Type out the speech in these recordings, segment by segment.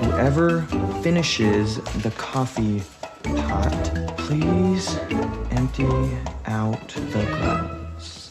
Whoever finishes the coffee pot, please empty out the glass.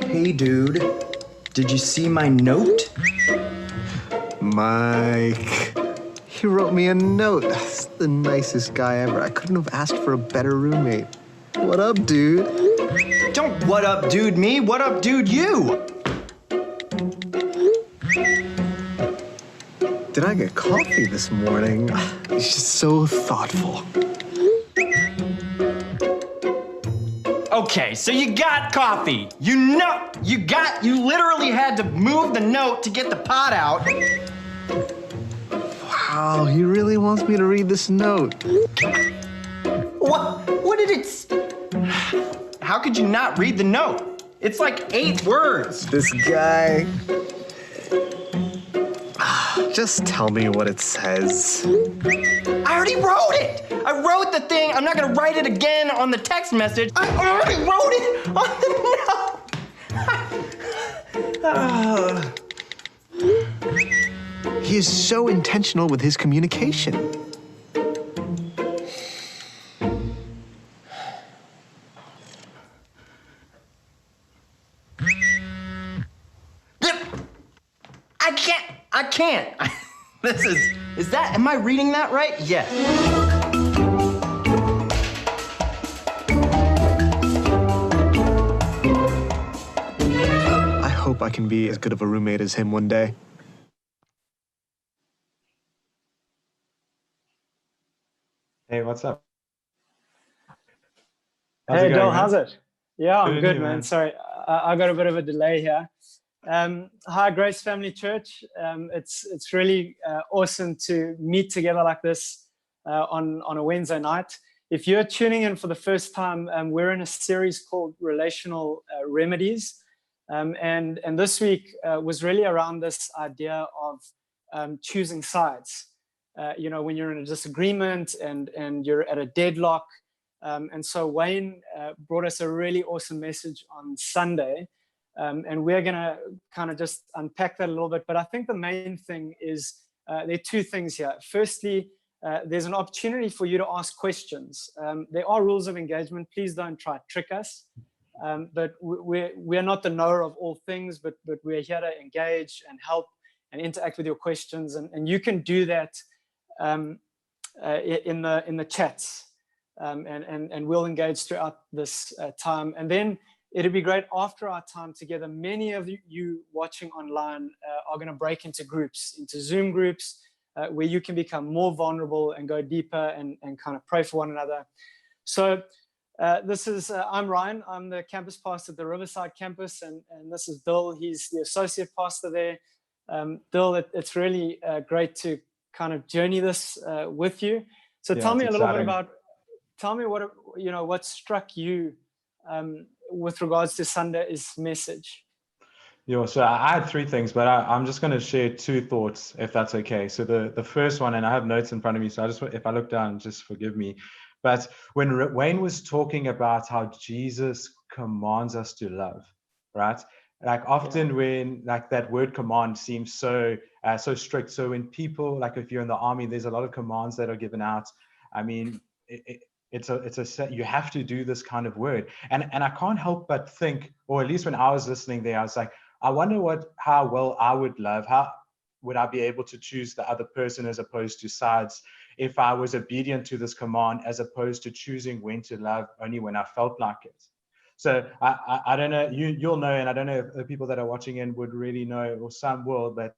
Hey, dude, did you see my note? Mike, he wrote me a note. That's the nicest guy ever. I couldn't have asked for a better roommate. What up, dude? Don't what up, dude, me. What up, dude, you? Did I get coffee this morning? He's just so thoughtful. Okay, so you got coffee. You literally had to move the note to get the pot out. Wow, he really wants me to read this note. What did it How could you not read the note? It's like 8 words. This guy. Just tell me what it says. I already wrote it. I wrote the thing. I'm not gonna write it again on the text message. I already wrote it on the note. He is so intentional with his communication. I can't. Am I reading that right? Yes. I hope I can be as good of a roommate as him one day. Hey, what's up? Hey, Dol, going, how's it? Yeah, I'm good, you, man. Sorry, I got a bit of a delay here. Hi, Grace Family Church. It's really awesome to meet together like this on a Wednesday night. If you're tuning in for the first time, we're in a series called Relational Remedies. And this week was really around this idea of choosing sides. When you're in a disagreement and you're at a deadlock. And so Wayne brought us a really awesome message on Sunday. And we're going to kind of just unpack that a little bit. But I think the main thing is there are 2 things here. Firstly, there's an opportunity for you to ask questions. There are rules of engagement. Please don't try to trick us. But we're not the knower of all things, but we're here to engage and help and interact with your questions. And you can do that in the chats. And we'll engage throughout this time. And then it'd be great after our time together. Many of you watching online are going to break into groups, into Zoom groups, where you can become more vulnerable and go deeper and kind of pray for one another. So I'm Ryan. I'm the campus pastor at the Riverside campus, and this is Bill. He's the associate pastor there. Bill, it's really great to kind of journey this with you. So tell me a little bit about. Tell me what struck you with regards to Sunday's message. Yeah, so I had 3 things, but I'm just going to share 2 thoughts, if that's okay. So the first one, and I have notes in front of me, so if I look down, just forgive me. But when Wayne was talking about how Jesus commands us to love, right? Like often when like that word command seems so strict. So when people, like if you're in the army, there's a lot of commands that are given out. I mean, you have to do this kind of word. And I can't help but think, or at least when I was listening there, I was like, I wonder how well I would love, how would I be able to choose the other person as opposed to sides if I was obedient to this command as opposed to choosing when to love only when I felt like it. So I don't know, you'll know, and I don't know if the people that are watching in would really know, or some will, but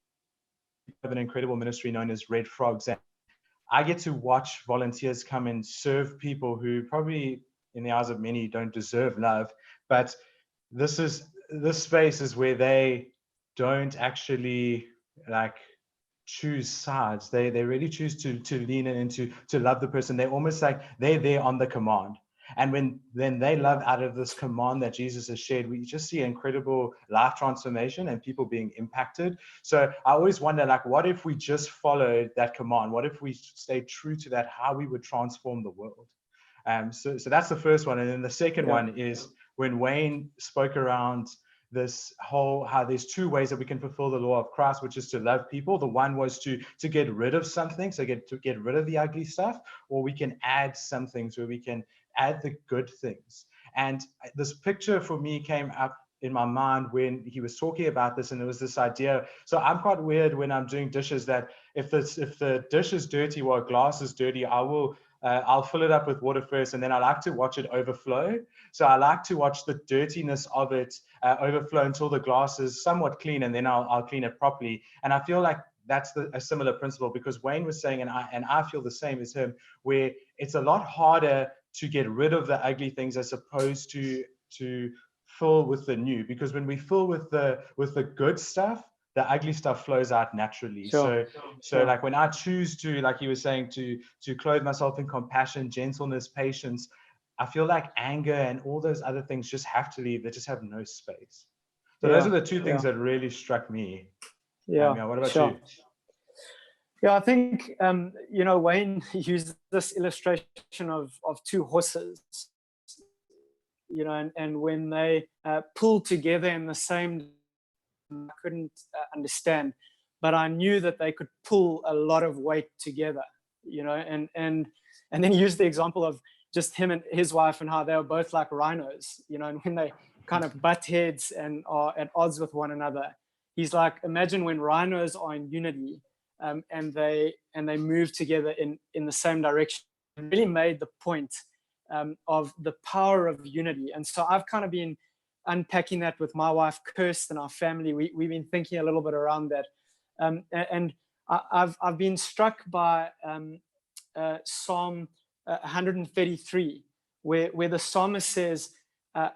we have an incredible ministry known as Red Frogs. And I get to watch volunteers come and serve people who probably in the eyes of many don't deserve love, but this space is where they don't actually like choose sides. They really choose to lean in and to love the person. They're almost like they're there on the command. And when then they love out of this command that Jesus has shared, we just see incredible life transformation and people being impacted. So I always wonder, like, what if we just followed that command? What if we stayed true to that, how we would transform the world? So that's the first one. And then the second one is when Wayne spoke around this whole, how there's two ways that we can fulfill the law of Christ, which is to love people. The one was to get rid of something, so to get rid of the ugly stuff, or we can add some things where we can add the good things. And this picture for me came up in my mind when he was talking about this, and it was this idea. So I'm quite weird when I'm doing dishes, that if the dish is dirty or a glass is dirty, I'll fill it up with water first, and then I like to watch it overflow. So I like to watch the dirtiness of it overflow until the glass is somewhat clean, and then I'll clean it properly. And I feel like that's a similar principle, because Wayne was saying, and I feel the same as him, where it's a lot harder to get rid of the ugly things as opposed to fill with the new. Because when we fill with the good stuff, the ugly stuff flows out naturally. Sure. So like when I choose to, like he was saying, to clothe myself in compassion, gentleness, patience, I feel like anger and all those other things just have to leave. They just have no space. So those are the two things that really struck me. Yeah. What about you? Yeah, I think Wayne used this illustration of two horses, and when they pull together in the same, I couldn't understand, but I knew that they could pull a lot of weight together, and then he used the example of just him and his wife and how they were both like rhinos, and when they kind of butt heads and are at odds with one another, he's like, imagine when rhinos are in unity, and they move together in the same direction. It really made the point of the power of unity. And so I've kind of been unpacking that with my wife Kirsten and our family. We've been thinking a little bit around that, and I've been struck by Psalm 133, where the psalmist says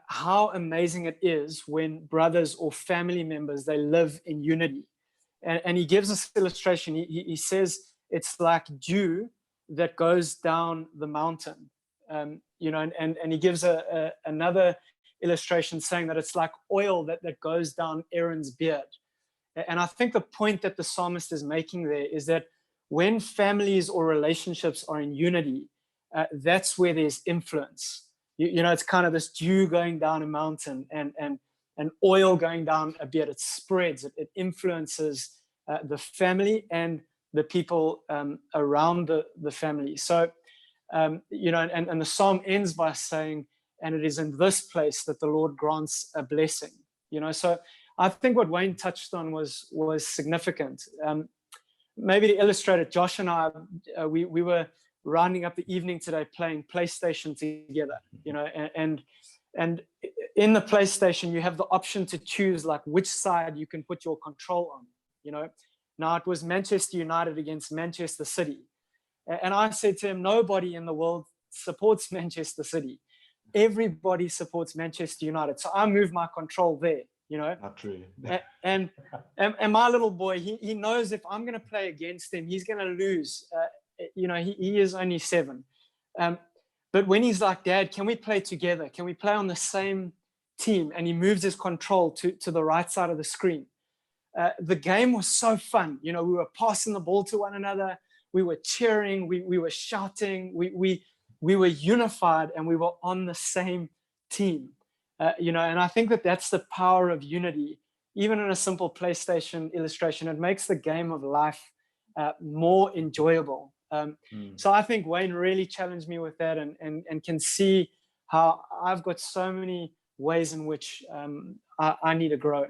how amazing it is when brothers or family members, they live in unity. And he gives this illustration. He says it's like dew that goes down the mountain, and he gives another illustration saying that it's like oil that goes down Aaron's beard. And I think the point that the psalmist is making there is that when families or relationships are in unity, that's where there's influence. It's kind of this dew going down a mountain and oil going down a beard. It spreads, it influences the family and the people around the family. So, and the psalm ends by saying, and it is in this place that the Lord grants a blessing. So I think what Wayne touched on was significant. Maybe to illustrate it, Josh and I, we were rounding up the evening today playing PlayStation together, and in the PlayStation, you have the option to choose like which side you can put your control on, Now it was Manchester United against Manchester City. And I said to him, nobody in the world supports Manchester City. Everybody supports Manchester United. So I moved my control there, Not true. and my little boy, he knows if I'm going to play against him, he's going to lose. He is only 7. But when he's like, Dad, can we play together? Can we play on the same team? And he moves his control to the right side of the screen. The game was so fun. We were passing the ball to one another. We were cheering. We were shouting. We were unified, and we were on the same team. And I think that that's the power of unity. Even in a simple PlayStation illustration, it makes the game of life more enjoyable. So I think Wayne really challenged me with that, and can see how I've got so many ways in which I need to grow.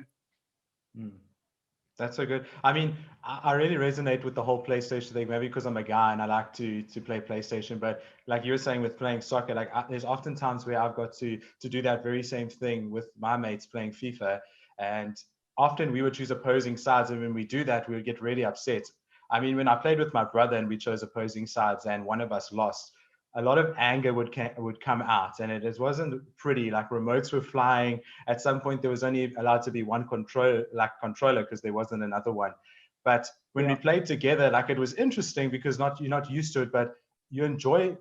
That's so good. I mean, I really resonate with the whole PlayStation thing, maybe because I'm a guy and I like to play PlayStation. But like you were saying with playing soccer, like there's often times where I've got to do that very same thing with my mates playing FIFA. And often we would choose opposing sides. And when we do that, we would get really upset. I mean, when I played with my brother and we chose opposing sides and one of us lost, a lot of anger would come out, and it wasn't pretty. Like remotes were flying. At some point, there was only allowed to be one controller because there wasn't another one. But when we played together, like it was interesting because you're not used to it, but you enjoy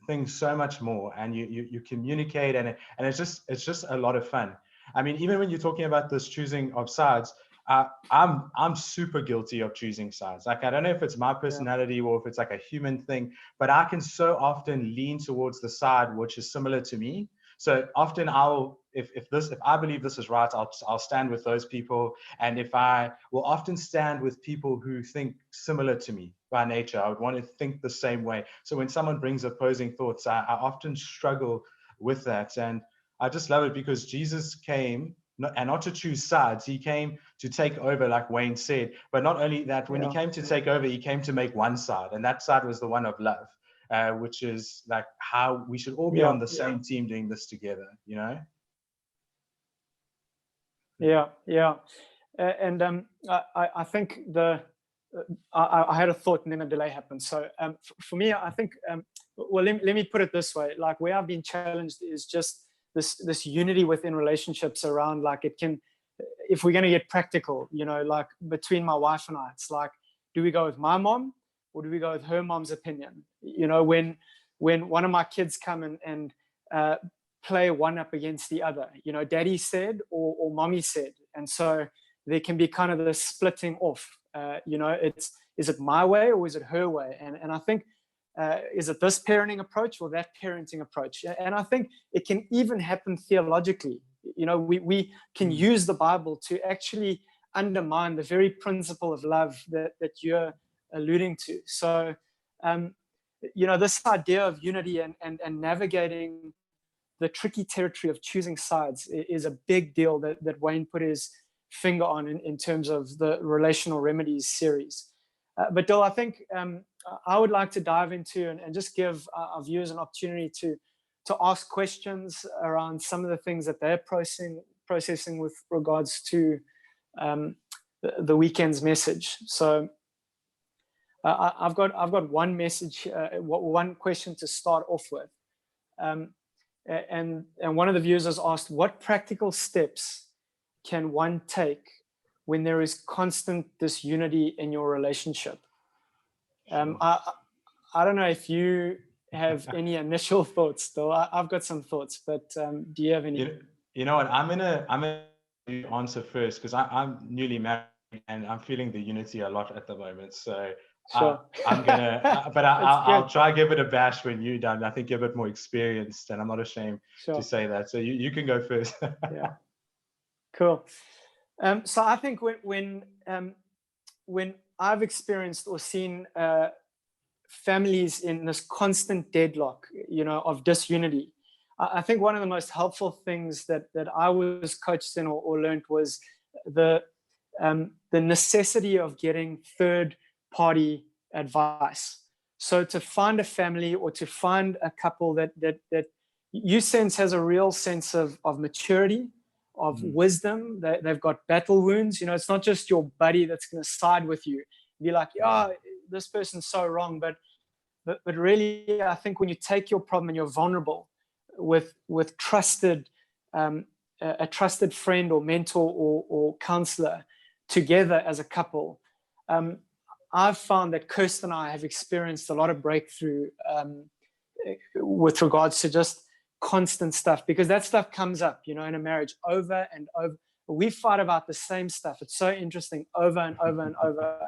things so much more, and you communicate, and it's just a lot of fun. I mean, even when you're talking about this choosing of sides, I'm super guilty of choosing sides. Like, I don't know if it's my personality or if it's like a human thing, but I can so often lean towards the side which is similar to me. So often if I believe this is right, I'll stand with those people. And if I will often stand with people who think similar to me by nature, I would want to think the same way. So when someone brings opposing thoughts, I often struggle with that. And I just love it because Jesus came, and not to choose sides. He came to take over, like Wayne said. But not only that, when he came to take over, he came to make one side, and that side was the one of love, which is like how we should all be on the same team doing this together, you know? Yeah. And I think I had a thought and then a delay happened. So for me, I think, well, let me put it this way. Like, where I've been challenged is just this unity within relationships around, like, it can, if we're going to get practical, you know, like between my wife and I, it's like, do we go with my mom or do we go with her mom's opinion? You know, when one of my kids come and play one up against the other, you know, daddy said or mommy said. And so there can be kind of the splitting off, you know, is it my way or is it her way? And I think, is it this parenting approach or that parenting approach? And I think it can even happen theologically. You know, we can use the Bible to actually undermine the very principle of love that you're alluding to. So, you know, this idea of unity and navigating the tricky territory of choosing sides is a big deal that Wayne put his finger on in terms of the Relational Remedies series. But Dill, I think I would like to dive into and just give our viewers an opportunity to ask questions around some of the things that they're processing with regards to the weekend's message. So I've got one message, one question to start off with. And one of the viewers has asked, what practical steps can one take when there is constant disunity in your relationship? I don't know if you have any initial thoughts, though. I've got some thoughts, but do you have any? You know what? I'm gonna answer first because I'm newly married and I'm feeling the unity a lot at the moment. So Sure. I'm gonna, but I'll try give it a bash when you're done. I think you're a bit more experienced, and I'm not ashamed to say that. So you can go first. Yeah. Cool. So I think when I've experienced or seen families in this constant deadlock, you know, of disunity, I think one of the most helpful things that I was coached in or learned was the necessity of getting third-party advice. So to find a family or to find a couple that you sense has a real sense of maturity, of wisdom, they've got battle wounds. You know, it's not just your buddy that's going to side with you. Be like, this person's so wrong, but really, I think when you take your problem and you're vulnerable with trusted, a trusted friend or mentor or counselor together as a couple, I've found that Kirsten and I have experienced a lot of breakthrough with regards to just constant stuff, because that stuff comes up, you know, in a marriage over and over. We fight about the same stuff. It's so interesting, over and over and over.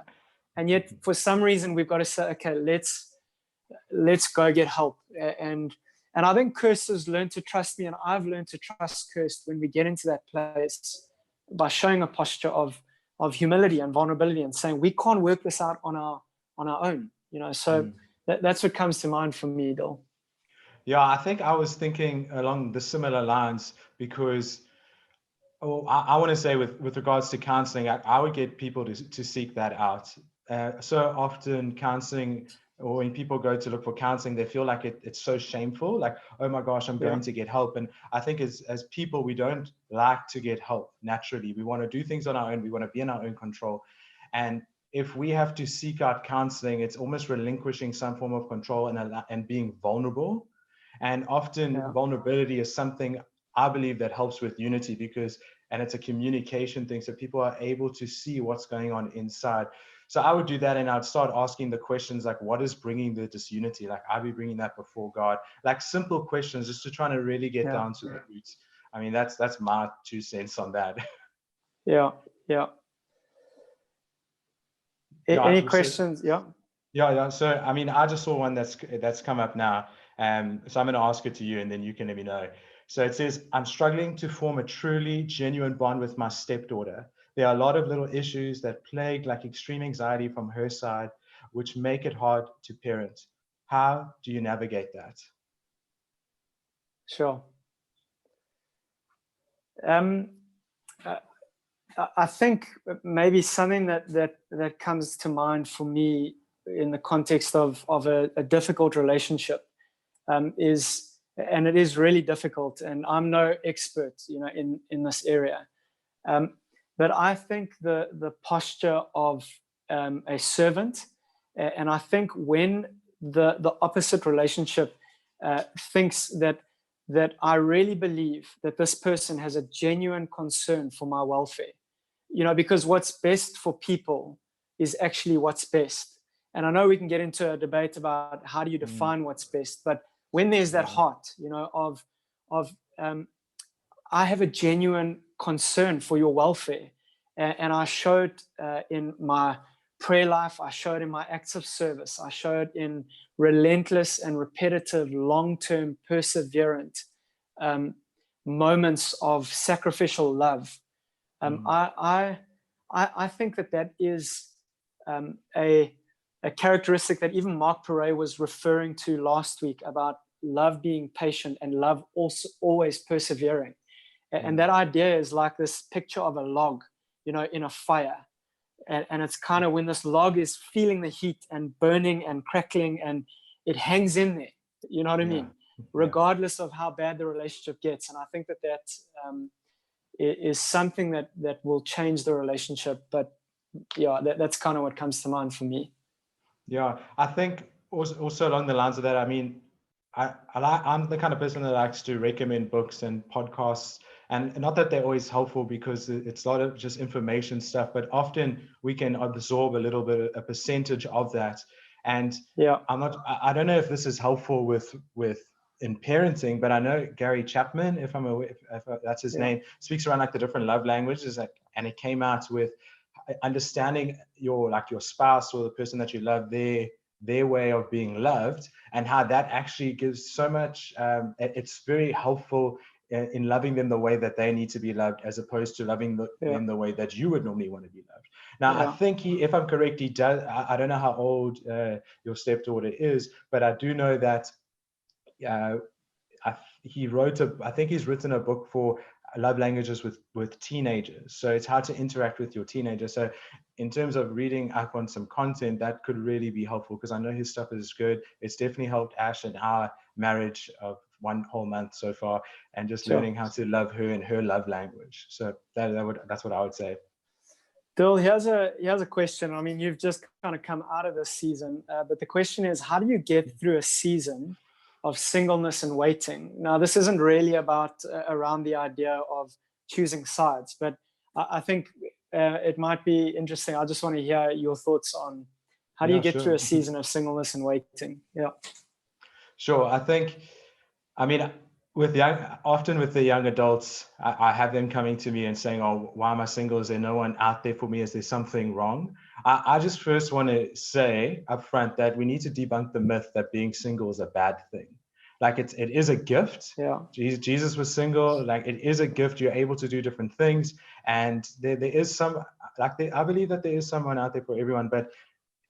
And yet, for some reason, we've got to say, okay, let's go get help. And I think Kirst has learned to trust me, and I've learned to trust Kirst when we get into that place by showing a posture of humility and vulnerability and saying we can't work this out on our own. You know, so that's what comes to mind for me, Dil. Yeah, I think I was thinking along the similar lines because I want to say with regards to counseling, I would get people to seek that out. So often counseling, or when people go to look for counseling, they feel like it's so shameful, like, oh my gosh, I'm going to get help. And I think as people, we don't like to get help naturally. We want to do things on our own. We want to be in our own control. And if we have to seek out counseling, it's almost relinquishing some form of control and being vulnerable. And often vulnerability is something I believe that helps with unity and it's a communication thing. So people are able to see what's going on inside. So I would do that, and I'd start asking the questions like, what is bringing the disunity? Like, I'll be bringing that before God. Like simple questions, just to try to really get down to the roots. I mean, that's my 2 cents on that. Yeah. Any questions? Yeah. So I mean, I just saw one that's come up now. So I'm going to ask it to you, and then you can let me know. So it says, I'm struggling to form a truly genuine bond with my stepdaughter. There are a lot of little issues that plague, like extreme anxiety from her side, which make it hard to parent. How do you navigate that? Sure. I think maybe something that comes to mind for me in the context of a difficult relationship is, and it is really difficult, and I'm no expert, in this area, but I think the posture of a servant, and I think when the opposite relationship thinks that I really believe that this person has a genuine concern for my welfare, because what's best for people is actually what's best. And I know we can get into a debate about how do you define what's best, but when there's that heart, of I have a genuine concern for your welfare, and I showed in my prayer life, I showed in my acts of service, I showed in relentless and repetitive, long-term, perseverant moments of sacrificial love. I think that is a characteristic that even Mark Perret was referring to last week about love being patient and love also always persevering. And that idea is like this picture of a log, in a fire. And it's kind of when this log is feeling the heat and burning and crackling, and it hangs in there, you know what I mean? Regardless of how bad the relationship gets. And I think that is something that will change the relationship. But that's kind of what comes to mind for me. Yeah, I think also along the lines of that, I mean, I'm the kind of person that likes to recommend books and podcasts, and not that they're always helpful because it's a lot of just information stuff, but often we can absorb a percentage of that. And I don't know if this is helpful with in parenting, but I know Gary Chapman, if I'm aware, if that's his name, speaks around like the different love languages, and it came out with understanding your spouse or the person that you love, their way of being loved, and how that actually gives so much. It's very helpful in loving them the way that they need to be loved, as opposed to loving them the way that you would normally want to be loved. Now, I think if I'm correct, he does. I don't know how old your stepdaughter is, but I do know that I think he's written a book for love languages with teenagers. So it's how to interact with your teenager. So in terms of reading up on some content, that could really be helpful, because I know his stuff is good. It's definitely helped Ash and our marriage of 1 whole month so far, and just learning how to love her in her love language. So that's what I would say. Bill, here's a question. I mean, you've just kind of come out of this season, but the question is, how do you get through a season of singleness and waiting? Now, this isn't really about around the idea of choosing sides, but I think it might be interesting. I just want to hear your thoughts on how do you get through a season of singleness and waiting? Yeah. Sure. I mean, often with the young adults, I have them coming to me and saying, "Oh, why am I single? Is there no one out there for me? Is there something wrong?" I just first want to say up front that we need to debunk the myth that being single is a bad thing. Like it is a gift. Yeah. Jesus was single. Like it is a gift. You're able to do different things, and there is I believe that there is someone out there for everyone. But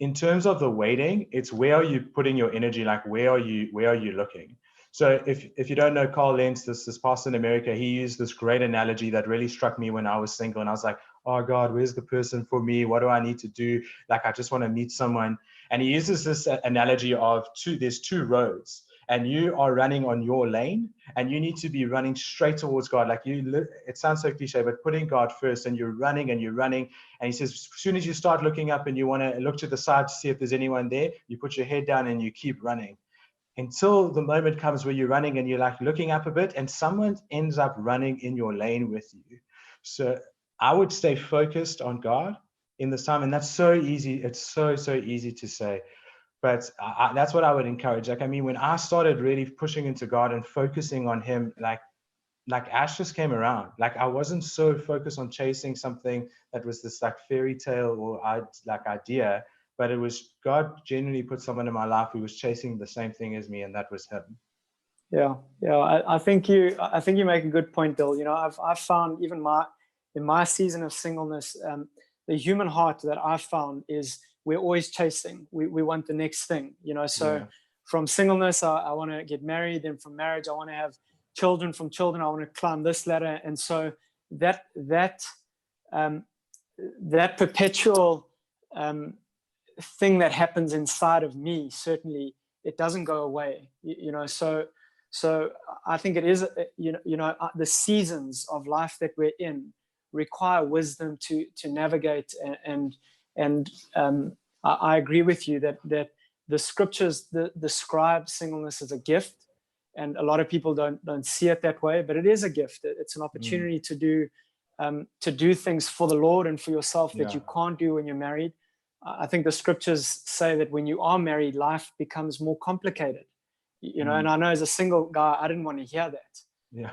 in terms of the waiting, it's where are you putting your energy? Like where are you looking? So if you don't know Carl Lentz, this pastor in America, he used this great analogy that really struck me when I was single, and I was like, oh God, where's the person for me? What do I need to do? Like I just want to meet someone. And he uses this analogy of there's 2 roads, and you are running on your lane, and you need to be running straight towards God. Like it sounds so cliche, but putting God first, and you're running. And he says, as soon as you start looking up and you want to look to the side to see if there's anyone there, you put your head down and you keep running until the moment comes where you're running and you're like looking up a bit, and someone ends up running in your lane with you. So I would stay focused on God, in this time. And that's so easy. It's so easy to say. But that's what I would encourage. Like, I mean, when I started really pushing into God and focusing on him, like Ash just came around. Like, I wasn't so focused on chasing something that was this like fairy tale or idea, but it was God genuinely put someone in my life who was chasing the same thing as me, and that was him. Yeah. I think you make a good point, Bill. You know, I've found even in my season of singleness, the human heart that I've found is we're always chasing. We want the next thing, you know. So from singleness, I want to get married. Then from marriage, I want to have children. From children, I want to climb this ladder. And so that perpetual thing that happens inside of me, certainly it doesn't go away, you know. So I think it is, the seasons of life that we're in require wisdom to navigate. And I agree with you that the scriptures describe singleness as a gift, and a lot of people don't see it that way, but it is a gift. It's an opportunity to do things for the Lord and for yourself that you can't do when you're married. I think the scriptures say that when you are married, life becomes more complicated. You know, and I know as a single guy, I didn't want to hear that. Yeah.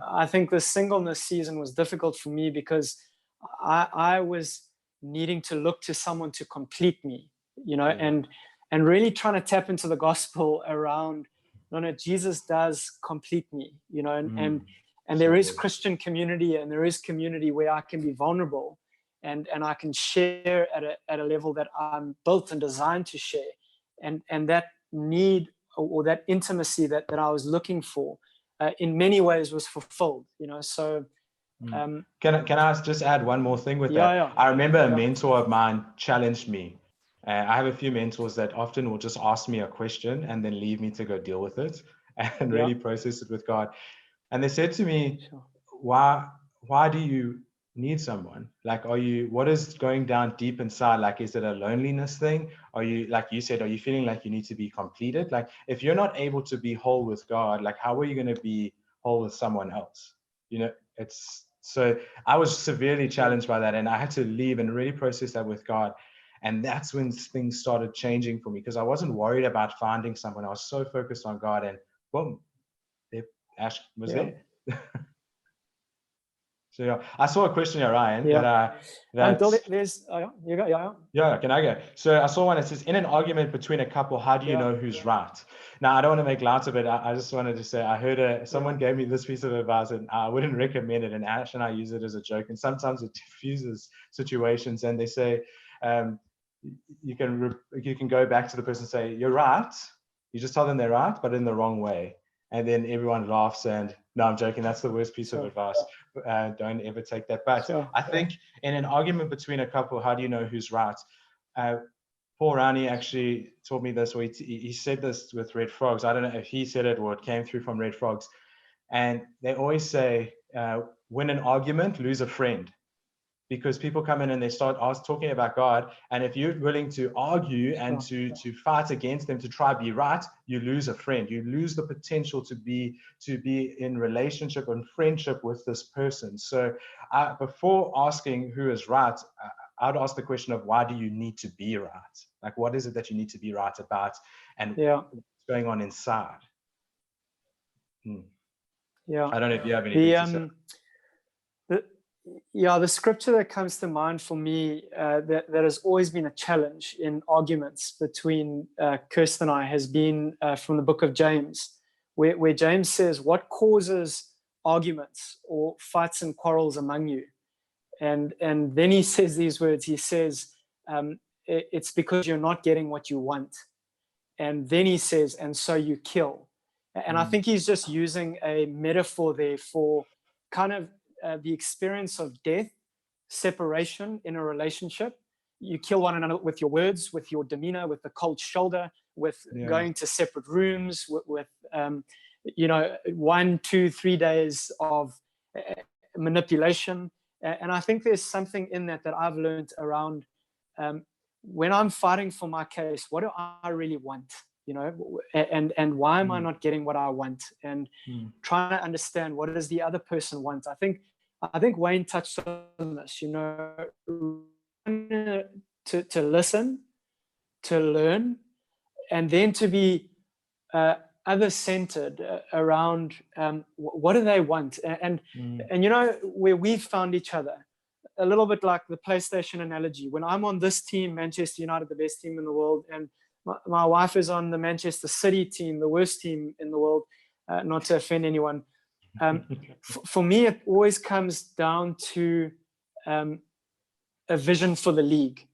I think the singleness season was difficult for me because I was needing to look to someone to complete me, you know, and really trying to tap into the gospel around, no, Jesus does complete me, you know, and there is Christian community, and there is community where I can be vulnerable and I can share at a level that I'm built and designed to share. And that need or that intimacy that I was looking for in many ways was fulfilled, you know. So can I just add one more thing with that? I remember a mentor of mine challenged me. I have a few mentors that often will just ask me a question and then leave me to go deal with it and really process it with God. And they said to me, why do you need someone? Like, what is going down deep inside? Like, is it a loneliness thing? Are you, like you said, are you feeling like you need to be completed? Like, if you're not able to be whole with God, like, how are you going to be whole with someone else? You know, so I was severely challenged by that, and I had to leave and really process that with God. And that's when things started changing for me, because I wasn't worried about finding someone. I was so focused on God, and boom, Ash was there. So I saw a question here, Ryan. There's you go. Yeah, can I go? So I saw one that says, in an argument between a couple, how do you know who's right? Now, I don't want to make light of it. I just wanted to say, I heard someone gave me this piece of advice, and I wouldn't recommend it. And Ash and I use it as a joke, and sometimes it diffuses situations. And they say, you can go back to the person and say, you're right. You just tell them they're right, but in the wrong way. And then everyone laughs, and no, I'm joking. That's the worst piece of advice. Don't ever take that. But I think in an argument between a couple, how do you know who's right? Paul Rani actually told me this, or he said this with Red Frogs. I don't know if he said it or it came through from Red Frogs. And they always say, win an argument, lose a friend. Because people come in and they start talking about God, and if you're willing to argue and to fight against them to try to be right, you lose a friend. You lose the potential to be in relationship and friendship with this person. So before asking who is right, I'd ask the question of, why do you need to be right? Like, what is it that you need to be right about, and what's going on inside? I don't know if you have anything to say. The scripture that comes to mind for me that has always been a challenge in arguments between Kirsten and I has been from the book of James, where James says, what causes arguments or fights and quarrels among you? And then he says these words. He says, it's because you're not getting what you want. And then he says, and so you kill. And I think he's just using a metaphor there for kind of the experience of death, separation in a relationship. You kill one another with your words, with your demeanor, with the cold shoulder, with going to separate rooms, with 1, 2, 3 days of manipulation. And I think there's something in that I've learned around when I'm fighting for my case, what do I really want? You know, and why am I not getting what I want? And trying to understand, what does the other person want? I think Wayne touched on this, you know, to listen, to learn, and then to be other-centered around what do they want, and you know, where we've found each other, a little bit like the PlayStation analogy. When I'm on this team, Manchester United, the best team in the world, and my wife is on the Manchester City team, the worst team in the world, not to offend anyone. For me, it always comes down to a vision for the league.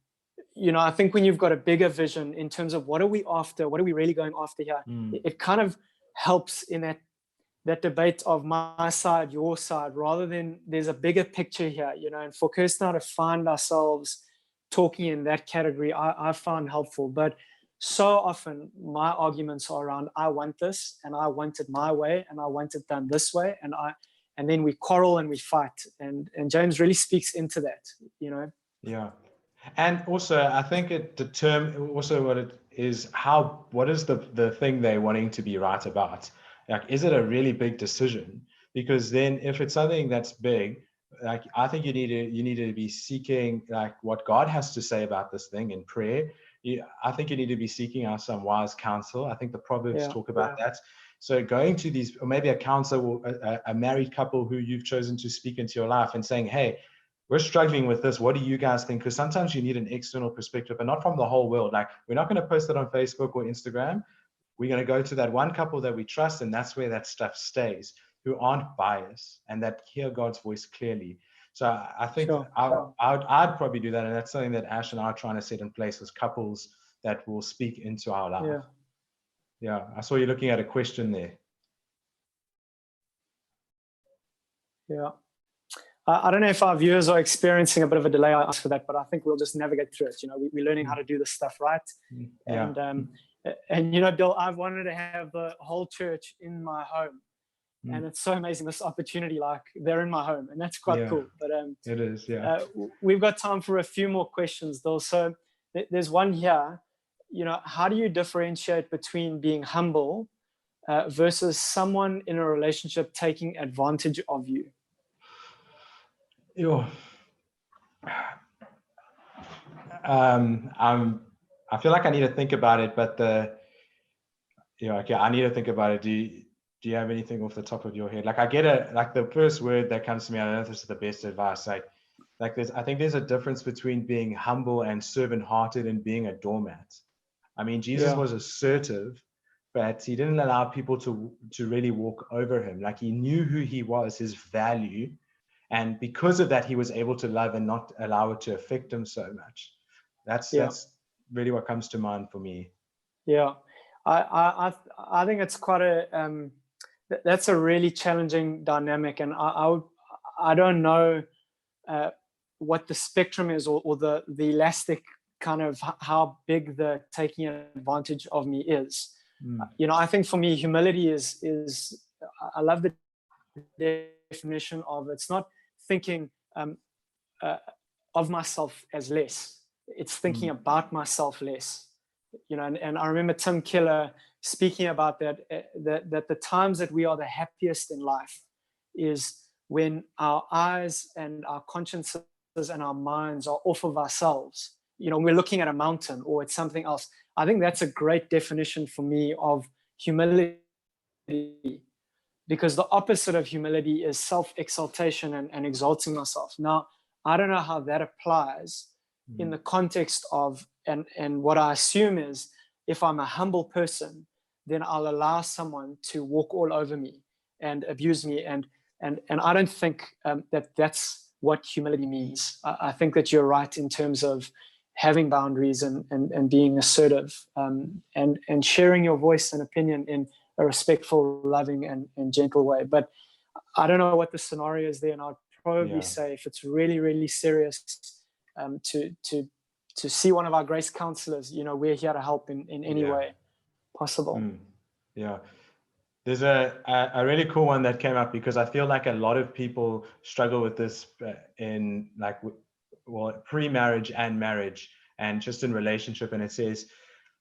You know, I think when you've got a bigger vision in terms of what are we after, what are we really going after here, it kind of helps in that debate of my side, your side, rather than there's a bigger picture here, you know. And for Kirsten to find ourselves talking in that category, I found helpful. But so often my arguments are around, I want this, and I want it my way, and I want it done this way, and then we quarrel and we fight. And James really speaks into that, you know. Yeah. And also, I think it determines also what it is, what is the thing they're wanting to be right about? Like, is it a really big decision? Because then if it's something that's big, like, I think you need to be seeking like what God has to say about this thing in prayer. I think you need to be seeking out some wise counsel. I think the Proverbs talk about that. So going to these, or maybe a counselor, or a married couple who you've chosen to speak into your life and saying, hey, we're struggling with this. What do you guys think? Because sometimes you need an external perspective, and not from the whole world. Like, we're not going to post it on Facebook or Instagram. We're going to go to that one couple that we trust, and that's where that stuff stays, who aren't biased and that hear God's voice clearly. So I think I'd probably do that. And that's something that Ash and I are trying to set in place as couples that will speak into our life. Yeah. I saw you looking at a question there. Yeah. I don't know if our viewers are experiencing a bit of a delay. I asked for that, but I think we'll just navigate through it. You know, we're learning how to do this stuff right. And you know, Bill, I've wanted to have the whole church in my home, and it's so amazing, this opportunity. Like, they're in my home, and that's quite cool. But it is. We've got time for a few more questions, though. So there's one here. You know, how do you differentiate between being humble versus someone in a relationship taking advantage of you? I feel like I need to think about it, but I need to think about it. Do you have anything off the top of your head? Like, I get like the first word that comes to me, I don't know if this is the best advice. I think there's a difference between being humble and servant-hearted and being a doormat. I mean, Jesus was assertive, but he didn't allow people to really walk over him. Like, he knew who he was, his value. And because of that, he was able to love and not allow it to affect him so much. That's really what comes to mind for me. Yeah, I think it's quite that's a really challenging dynamic, and I don't know what the spectrum is, or the elastic kind of how big the taking advantage of me is. You know, I think for me, humility is I love the definition of, it's not thinking of myself as less. It's thinking about myself less. You know, and I remember Tim Keller speaking about that the times that we are the happiest in life is when our eyes and our consciences and our minds are off of ourselves. You know, we're looking at a mountain or at something else. I think that's a great definition for me of humility, because the opposite of humility is self-exaltation and exalting myself. Now, I don't know how that applies in the context of, and what I assume is, if I'm a humble person, then I'll allow someone to walk all over me and abuse me. And I don't think that that's what humility means. I think that you're right in terms of having boundaries and being assertive, and sharing your voice and opinion in a respectful, loving, and gentle way. But I don't know what the scenario is there, and I'd probably say, if it's really, really serious, to see one of our grace counselors. You know, we're here to help in any way possible. Yeah. There's a really cool one that came up, because I feel like a lot of people struggle with this in like, well, pre-marriage and marriage and just in relationship. And it says,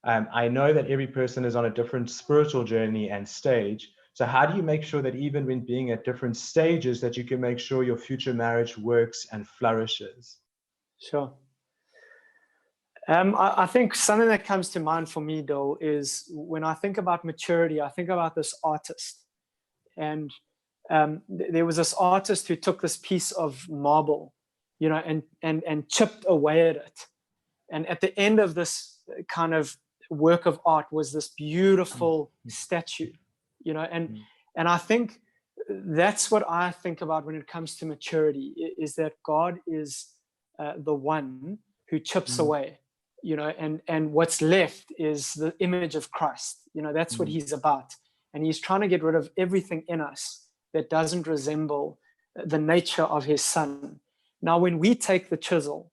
I know that every person is on a different spiritual journey and stage. So how do you make sure that even when being at different stages, that you can make sure your future marriage works and flourishes? Sure. I think something that comes to mind for me, Dole, is when I think about maturity, I think about this artist. And there was this artist who took this piece of marble, and chipped away at it. And at the end of this kind of work of art was this beautiful statue, and I think that's what I think about when it comes to maturity, is that God is the one who chips away, and what's left is the image of Christ. That's what he's about. And he's trying to get rid of everything in us that doesn't resemble the nature of his son. Now, when we take the chisel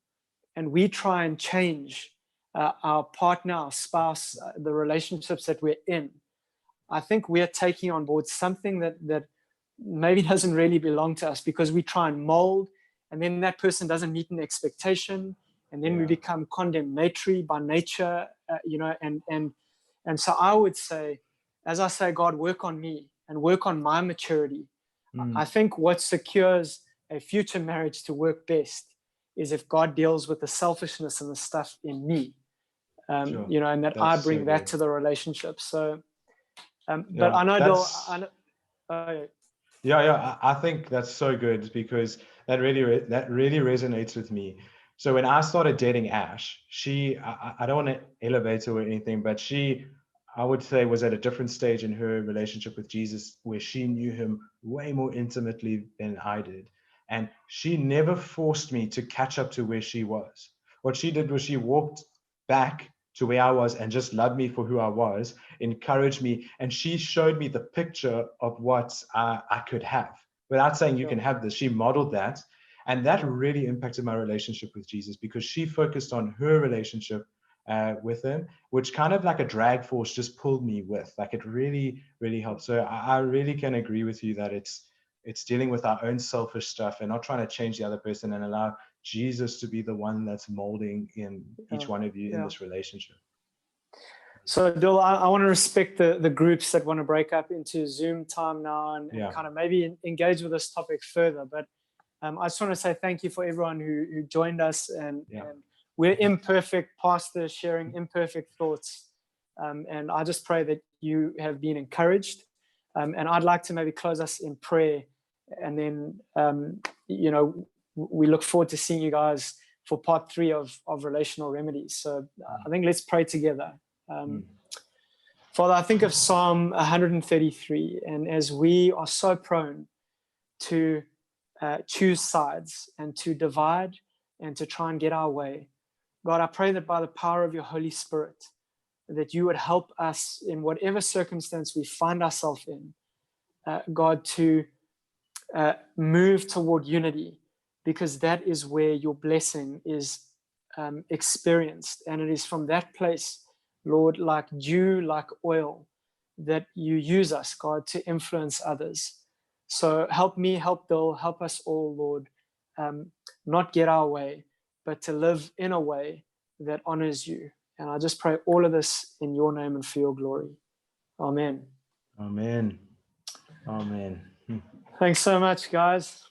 and we try and change our partner, our spouse, the relationships that we're in, I think we're taking on board something that maybe doesn't really belong to us, because we try and mold, and then that person doesn't meet an expectation, and then we become condemnatory by nature, and so I would say, as I say, God, work on me and work on my maturity. I think what secures a future marriage to work best is if God deals with the selfishness and the stuff in me, Sure. and that That's I bring so that good. to the relationship. So, but Yeah, I know, that's Dol, yeah. I think that's so good, because that really resonates with me. So when I started dating Ash, I don't want to elevate her or anything, but I would say, was at a different stage in her relationship with Jesus, where she knew him way more intimately than I did. And she never forced me to catch up to where she was. What she did was she walked back to where I was and just loved me for who I was, encouraged me, and she showed me the picture of what I could have. Without saying you can have this, she modeled that. And that really impacted my relationship with Jesus, because she focused on her relationship with him, which kind of like a drag force just pulled me with. Like, it really, really helped. So I really can agree with you that it's dealing with our own selfish stuff and not trying to change the other person, and allow Jesus to be the one that's molding in each one of you in this relationship. So, Dil, I want to respect the groups that want to break up into Zoom time now and kind of maybe engage with this topic further. But I just want to say thank you for everyone who joined us. And we're imperfect pastors sharing imperfect thoughts. And I just pray that you have been encouraged. And I'd like to maybe close us in prayer. And then, we look forward to seeing you guys for part 3 of Relational Remedies. So I think let's pray together. Father, I think of Psalm 133, and as we are so prone to choose sides and to divide and to try and get our way, God, I pray that by the power of your Holy Spirit, that you would help us in whatever circumstance we find ourselves in, God, to move toward unity, because that is where your blessing is experienced. And it is from that place, Lord, like dew, like oil, that you use us, God, to influence others. So help me, help Bill, help us all, Lord, not get our way, but to live in a way that honors you. And I just pray all of this in your name and for your glory. Amen. Amen. Amen. Thanks so much, guys.